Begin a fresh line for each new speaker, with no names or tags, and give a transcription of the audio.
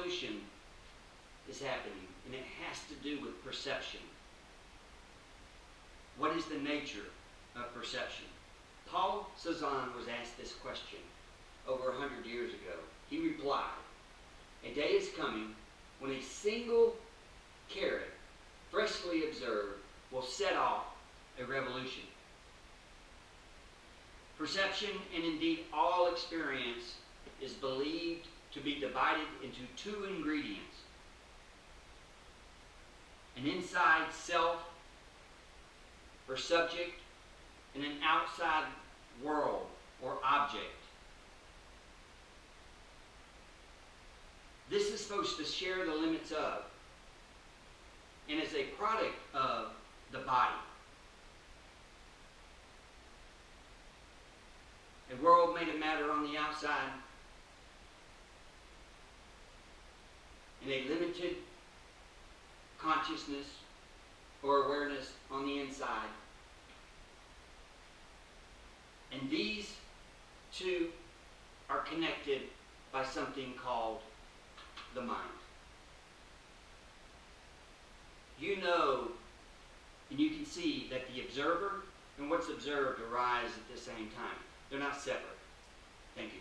revolution is happening, and it has to do with perception. What is the nature of perception? Paul Cezanne was asked this question over 100 years ago. He replied, "A day is coming when a single carrot, freshly observed, will set off a revolution." Perception, and indeed all experience, is believed to be divided into two ingredients: an inside self or subject, and an outside world or object. This is supposed to share the limits of, and is a product of, the body. A world made of matter on the outside, and a limited consciousness or awareness on the inside. And these two are connected by something called the mind. You know, and you can see that the observer and what's observed arise at the same time. They're not separate. Thank you.